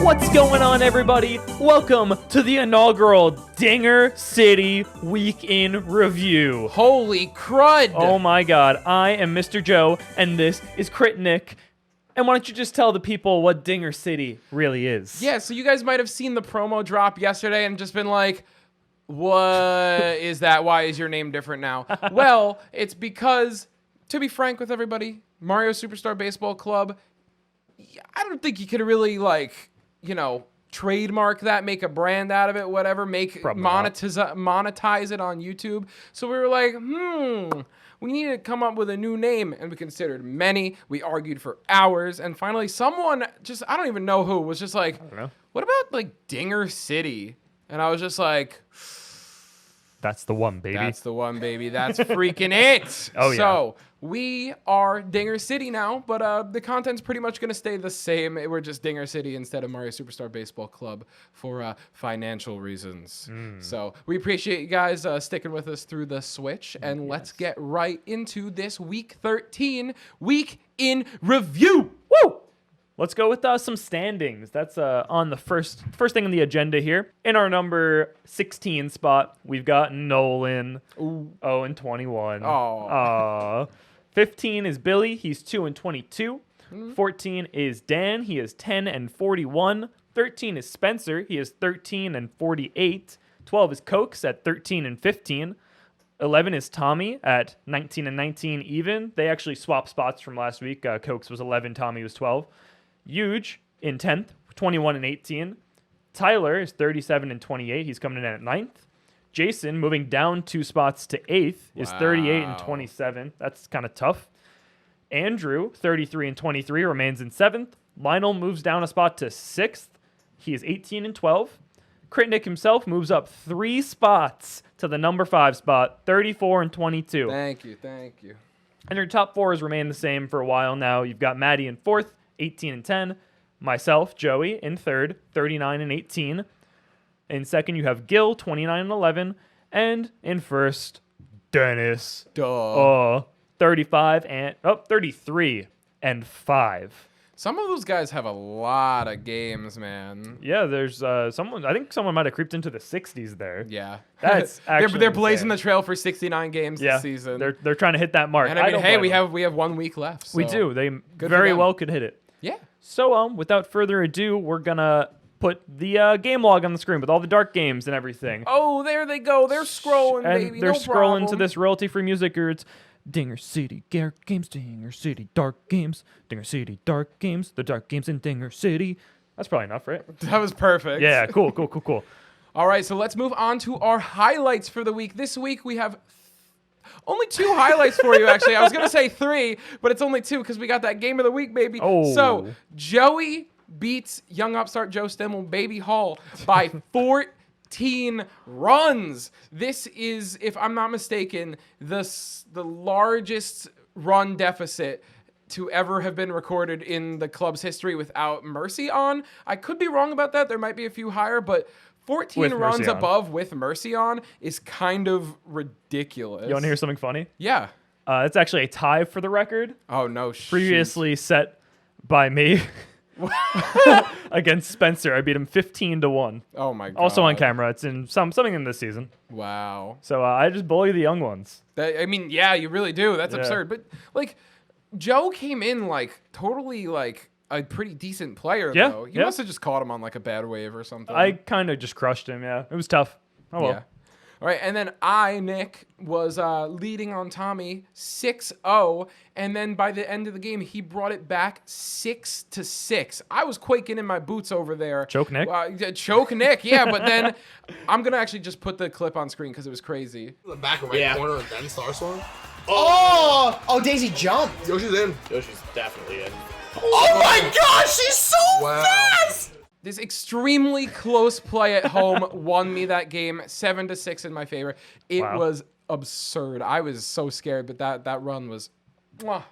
What's going on, everybody? Welcome to the inaugural Dinger City Week in Review. Holy crud! Oh my god, I am Mr. Joe, and this is Crit Nick. And why don't you just tell the people what Dinger City really is? Yeah, so you guys might have seen the promo drop yesterday and just been like, what is that? Why is your name different now? Well, it's because, to be frank with everybody, Mario Superstar Baseball Club, I don't think you could really, trademark that, make a brand out of it, whatever, monetize it on YouTube. So we were like, we need to come up with a new name, and we considered many. We argued for hours, and finally someone just, I don't even know who, was just like, what about Dinger City? And I was just like, that's the one, baby. That's the one, baby. That's freaking it. Oh, yeah. So we are Dinger City now, but the content's pretty much going to stay the same. We're just Dinger City instead of Mario Superstar Baseball Club for financial reasons. So we appreciate you guys sticking with us through the switch, and let's get right into this Week 13 Week in Review. Woo! Let's go with some standings. That's on the first thing on the agenda here. In our number 16 spot, we've got Nolan. Ooh. 0-21. Oh. 15 is Billy. He's 2-22. 14 is Dan. He is 10-41. 13 is Spencer. He is 13-48. 12 is Cokes at 13-15. 11 is Tommy at 19-19 even. They actually swapped spots from last week. Cokes was 11. Tommy was 12. Huge in 10th, 21-18. Tyler is 37-28. He's coming in at 9th. Jason, moving down 2 spots to 8th, is 38-27. That's kind of tough. Andrew, 33-23, remains in 7th. Lionel moves down a spot to 6th. He is 18-12. Crit Nick himself moves up 3 spots to the number 5 spot, 34-22. Thank you. And your top 4s remain the same for a while now. You've got Maddie in 4th, 18-10. Myself, Joey, in 3rd, 39-18. In 2nd, you have Gil, 29-11. And in 1st, Dennis. 33-5. Some of those guys have a lot of games, man. Yeah, there's someone. I think someone might have creeped into the 60s there. Yeah, that's actually they're blazing the trail for 69 games this season. They're trying to hit that mark. And I mean, hey, we have 1 week left. So we do. They very well could hit it. Yeah. So without further ado, we're gonna put the game log on the screen with all the dark games and everything. Oh, there they go. They're scrolling, and baby. They're no scrolling problem. to this royalty-free music, or it's Dinger City Dark Games, Dinger City Dark Games, Dinger City Dark Games, the Dark Games in Dinger City. That's probably enough, right? That was perfect. Yeah, cool. All right, so let's move on to our highlights for the week. This week we have only 2 highlights for you, actually. I was going to say 3, but it's only 2 because we got that game of the week, baby. Oh. So Joey beats young upstart Joe Stimmel, Baby Hall, by 14 runs. This is, if I'm not mistaken, the largest run deficit to ever have been recorded in the club's history without Mercy on. I could be wrong about that. There might be a few higher, but 14 runs above with Mercy on is kind of ridiculous. You want to hear something funny? Yeah. It's actually a tie for the record. Oh, no. Previously set by me against Spencer. I beat him 15-1. Oh, my God. Also on camera. It's in something in this season. Wow. So I just bully the young ones. Yeah, you really do. That's absurd. But, Joe came in, totally, a pretty decent player, though. You must have just caught him on, a bad wave or something. I kind of just crushed him, yeah. It was tough. Oh, well. Yeah. All right, and then Nick, was leading on Tommy 6-0, and then by the end of the game, he brought it back 6-6. I was quaking in my boots over there. Choke Nick? Choke Nick, yeah, but then I'm going to actually just put the clip on screen because it was crazy. The back right corner and then Starstorm. Oh, Daisy jumped. Yoshi's in. Yoshi's definitely in. Oh my gosh, she's so fast! This extremely close play at home won me that game, 7-6 in my favor. It was absurd. I was so scared, but that run was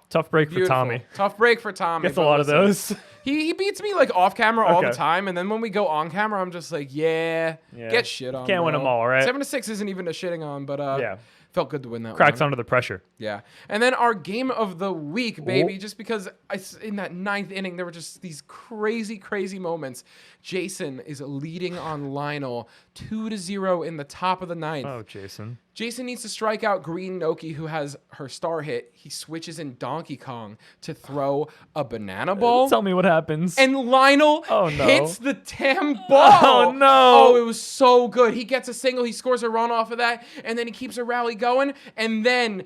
tough break beautiful. for Tommy. Tough break for Tommy. Gets a lot of those. He beats me off camera all the time, and then when we go on camera, I'm just like, get shit on. Can't win them all, right? 7-6 isn't even a shitting on, but Felt good to win that Cracks one. under the pressure. Yeah. And then our game of the week, baby, just because in that 9th inning, there were just these crazy, crazy moments. Jason is leading on Lionel 2-0 in the top of the 9th. Oh, Jason. Jason needs to strike out Green Noki, who has her star hit. He switches in Donkey Kong to throw a banana ball. Tell me what happens. And Lionel Oh, no. hits the damn ball. Oh, no. Oh, it was so good. He gets a single. He scores a run off of that. And then he keeps a rally going. And then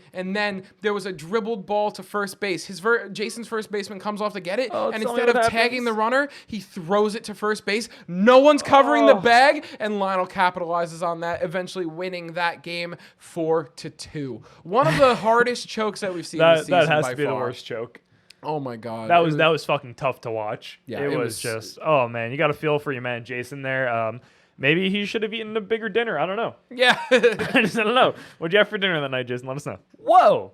there was a dribbled ball to first base. Jason's first baseman comes off to get it. Oh, And tell me instead of what tagging happens. the runner, he throws it to first base. No one's covering the Oh. bag. And Lionel capitalizes on that, eventually winning that game 4-2. One of the hardest chokes that we've seen this season that has by to be the far. worst choke. Oh my god. That was fucking tough to watch. Yeah, it it was was- just, oh man, you got to feel for your man Jason there. Maybe he should have eaten a bigger dinner. I don't know. Yeah. I don't know. What'd you have for dinner that night, Jason? Let us know. Whoa,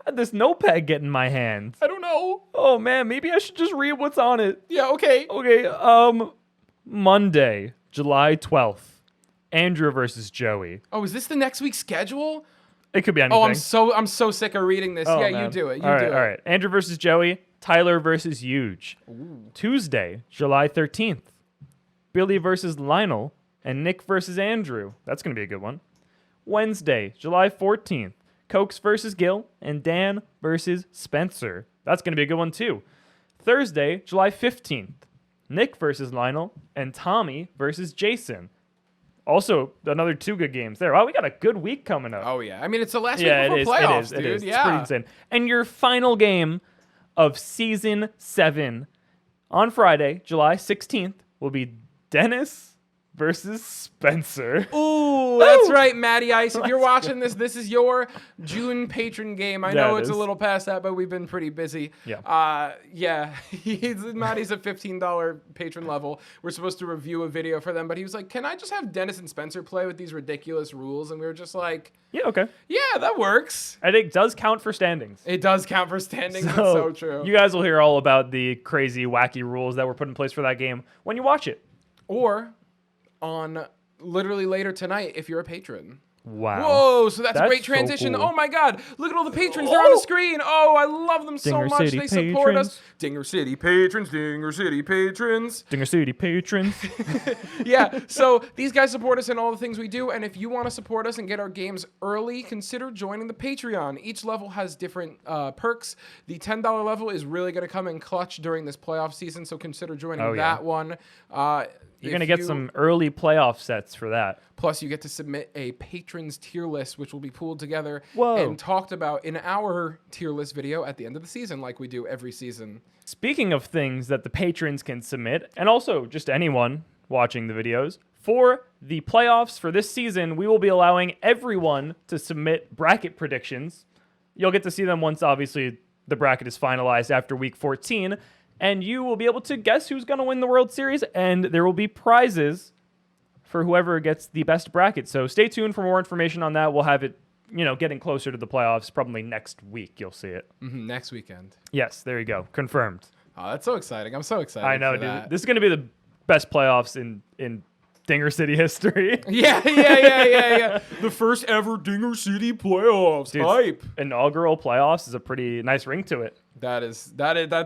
how'd this notepad get in my hand? I don't know. Oh man, maybe I should just read what's on it. Yeah, okay. Okay, Monday, July 12th, Andrew versus Joey. Oh, is this the next week's schedule? It could be anything. Oh, I'm so sick of reading this. Oh, yeah, man. you do it. All Do it. right. Andrew versus Joey. Tyler versus Huge. Tuesday, July 13th. Billy versus Lionel. And Nick versus Andrew. That's going to be a good one. Wednesday, July 14th. Cokes versus Gil. And Dan versus Spencer. That's going to be a good one, too. Thursday, July 15th. Nick versus Lionel. And Tommy versus Jason. Also, another 2 good games there. Wow, we got a good week coming up. Oh yeah. I mean, it's the last Yeah, week before playoffs, it dude. is. Yeah. It's pretty insane. And your final game of season 7 on Friday, July 16th, will be Dennis versus Spencer. Ooh, that's right, Matty Ice. If you're watching this, this is your June patron game. I Yeah, know it it's a is. little past that, but we've been pretty busy. Yeah. Yeah. Matty's at $15 patron level. We're supposed to review a video for them, but he was like, "Can I just have Dennis and Spencer play with these ridiculous rules?" And we were just like, Yeah, okay. "Yeah, that works." And it does count for standings. It does count for standings. It's so true. You guys will hear all about the crazy, wacky rules that were put in place for that game when you watch it. Or on literally later tonight if you're a patron. Wow. Whoa, so that's a That's great so transition. cool. Oh my god, look at all the patrons. They're on the screen. Oh, I love them so Dinger much. City They support patrons. us. Dinger City patrons, Dinger City patrons. Dinger City patrons. Yeah, so these guys support us in all the things we do, and if you want to support us and get our games early, consider joining the Patreon. Each level has different perks. The $10 level is really going to come in clutch during this playoff season, so consider joining Oh, yeah. that one. You're going to get some early playoff sets for that. Plus, you get to submit a patrons tier list, which will be pulled together Whoa. and talked about in our tier list video at the end of the season, like we do every season. Speaking of things that the patrons can submit, and also just anyone watching the videos, for the playoffs for this season, we will be allowing everyone to submit bracket predictions. You'll get to see them once, obviously, the bracket is finalized after week 14, and you will be able to guess who's going to win the World Series, and there will be prizes for whoever gets the best bracket. So stay tuned for more information on that. We'll have it, getting closer to the playoffs, probably next week. You'll see it. Next weekend. Yes, there you go. Confirmed. Oh, that's so exciting. I'm so excited. I know, for dude. that. This is going to be the best playoffs in Dinger City history. Yeah. The first ever Dinger City playoffs. Dude, Hype. Inaugural playoffs is a pretty nice ring to it. That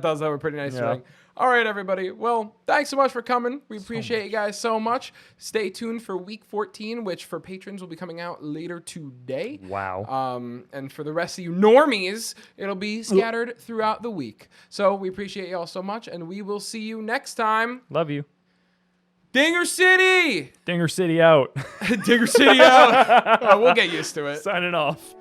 does have a pretty nice Yeah. ring. All right, everybody. Well, thanks so much for coming. We appreciate you guys so much. Stay tuned for week 14, which for patrons will be coming out later today. Wow. And for the rest of you normies, it'll be scattered throughout the week. So we appreciate you all so much, and we will see you next time. Love you. Dinger City! Dinger City out. Dinger City out. We'll get used to it. Signing off.